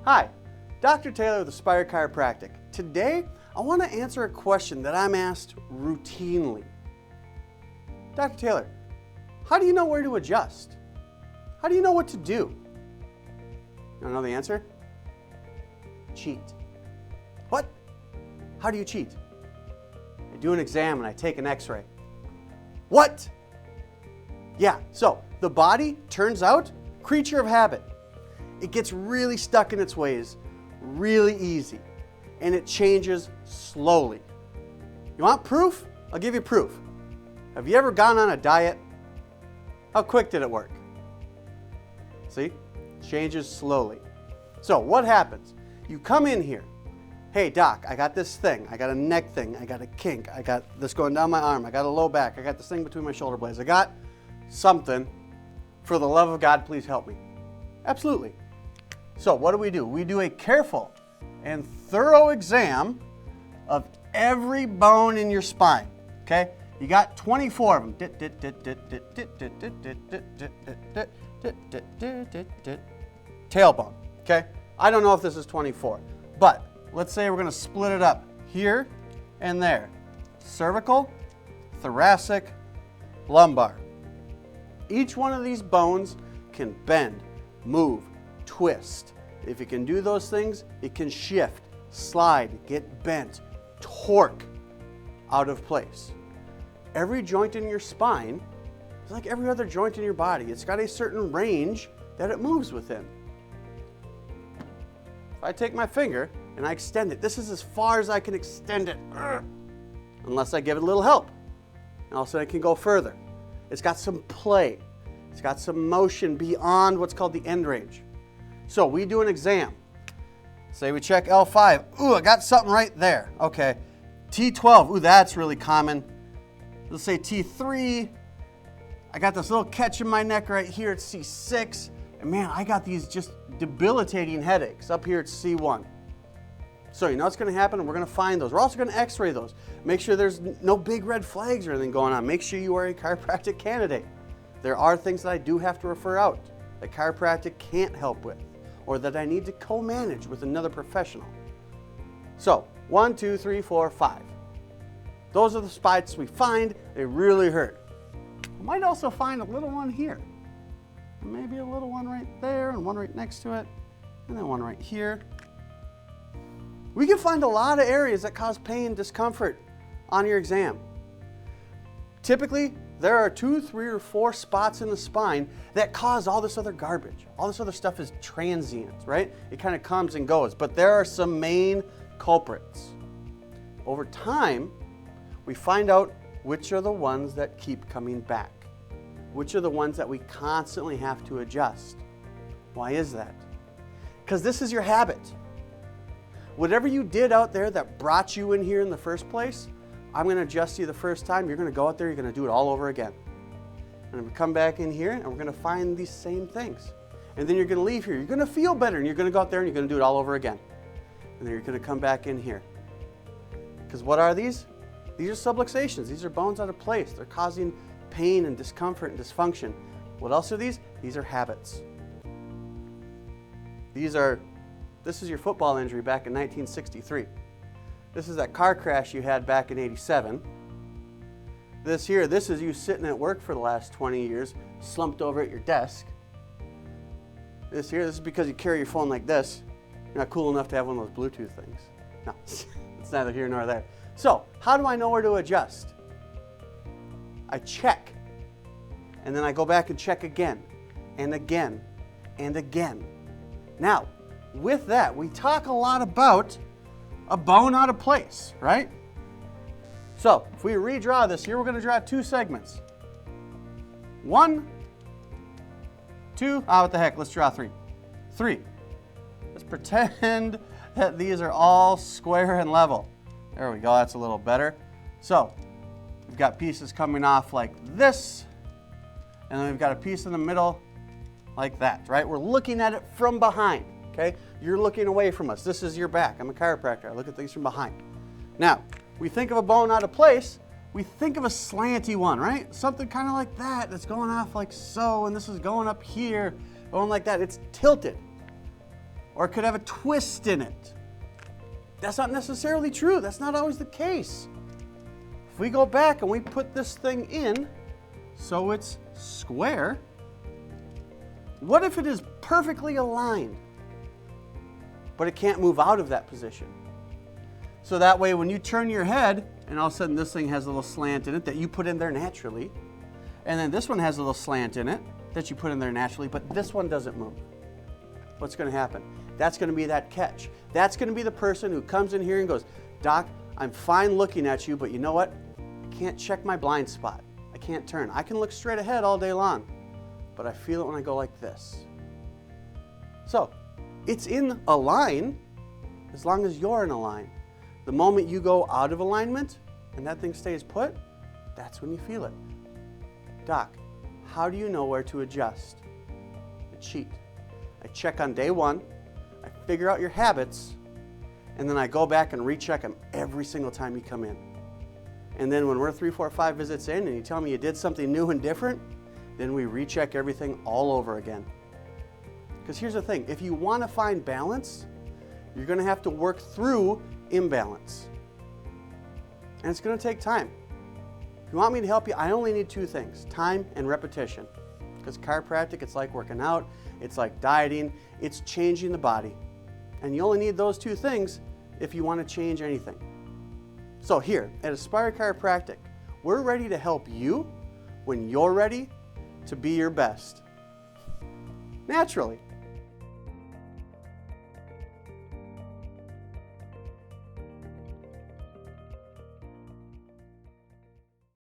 Hi, Dr. Taylor with Aspire Chiropractic. Today, I want to answer a question that I'm asked routinely. Dr. Taylor, how do you know where to adjust? How do you know what to do? You want to know the answer? Cheat. What? How do you cheat? I do an exam and I take an x-ray. What? Yeah, so the body, turns out, creature of habit. It gets really stuck in its ways really easy, and it changes slowly. You want proof? I'll give you proof. Have you ever gone on a diet? How quick did it work? See? Changes slowly. So what happens? You come in here. Hey doc, I got this thing. I got a neck thing. I got a kink. I got this going down my arm. I got a low back. I got this thing between my shoulder blades. I got something. For the love of God, please help me. Absolutely. So what do? We do a careful and thorough exam of every bone in your spine. Okay? You got 24 of them. Tailbone. Okay? I don't know if this is 24, but let's say we're going to split it up here and there. Cervical, thoracic, lumbar. Each one of these bones can bend, move, twist. If it can do those things, it can shift, slide, get bent, torque out of place. Every joint in your spine is like every other joint in your body. It's got a certain range that it moves within. If I take my finger and I extend it, this is as far as I can extend it, unless I give it a little help. And all of a sudden it can go further. It's got some play. It's got some motion beyond what's called the end range. So we do an exam. Say we check L5. Ooh, I got something right there. Okay. T12. Ooh, that's really common. Let's say T3. I got this little catch in my neck right here at C6. And man, I got these just debilitating headaches. Up here at C1. So you know what's going to happen? We're going to find those. We're also going to x-ray those. Make sure there's no big red flags or anything going on. Make sure you are a chiropractic candidate. There are things that I do have to refer out that chiropractic can't help with, or that I need to co-manage with another professional. So 1, 2, 3, 4, 5. Those are the spots we find. They really hurt. We might also find a little one here. Maybe a little one right there, and one right next to it, and then one right here. We can find a lot of areas that cause pain, discomfort on your exam. Typically, there are 2, 3, or 4 spots in the spine that cause all this other garbage. All this other stuff is transient, right? It kind of comes and goes, but there are some main culprits. Over time, we find out which are the ones that keep coming back. Which are the ones that we constantly have to adjust. Why is that? Because this is your habit. Whatever you did out there that brought you in here in the first place, I'm going to adjust you the first time. You're going to go out there, you're going to do it all over again. And we come back in here and we're going to find these same things. And then you're going to leave here. You're going to feel better and you're going to go out there and you're going to do it all over again. And then you're going to come back in here. Because what are these? These are subluxations. These are bones out of place. They're causing pain and discomfort and dysfunction. What else are these? These are habits. This is your football injury back in 1963. This is that car crash you had back in 87. This is you sitting at work for the last 20 years, slumped over at your desk. This is because you carry your phone like this. You're not cool enough to have one of those Bluetooth things. No, it's neither here nor there. So, how do I know where to adjust? I check, and then I go back and check again, and again, and again. Now, with that, we talk a lot about a bone out of place, right? So, if we redraw this here, we're going to draw 2 segments. 1, 2, what the heck, let's draw 3. 3. Let's pretend that these are all square and level. There we go, that's a little better. So, we've got pieces coming off like this, and then we've got a piece in the middle like that, right? We're looking at it from behind, okay? You're looking away from us. This is your back. I'm a chiropractor. I look at things from behind. Now, we think of a bone out of place, we think of a slanty one, right? Something kind of like that that's going off like so, and this is going up here, going like that. It's tilted. or it could have a twist in it. That's not necessarily true. That's not always the case. If we go back and we put this thing in so it's square, what if it is perfectly aligned, but it can't move out of that position? So that way when you turn your head and all of a sudden this thing has a little slant in it that you put in there naturally, and then this one has a little slant in it that you put in there naturally, but this one doesn't move. What's going to happen? That's going to be that catch. That's going to be the person who comes in here and goes, Doc, I'm fine looking at you, but you know what? I can't check my blind spot. I can't turn. I can look straight ahead all day long, but I feel it when I go like this. So it's in a line as long as you're in a line. The moment you go out of alignment and that thing stays put, that's when you feel it. Doc, how do you know where to adjust? I cheat. I check on day one, I figure out your habits, and then I go back and recheck them every single time you come in. And then when we're 3, 4, 5 visits in and you tell me you did something new and different, then we recheck everything all over again. Because here's the thing, if you want to find balance, you're going to have to work through imbalance. And it's going to take time. If you want me to help you, I only need 2 things, time and repetition. Because chiropractic, it's like working out, it's like dieting, it's changing the body. And you only need those 2 things if you want to change anything. So here at Aspire Chiropractic, we're ready to help you when you're ready to be your best. Naturally.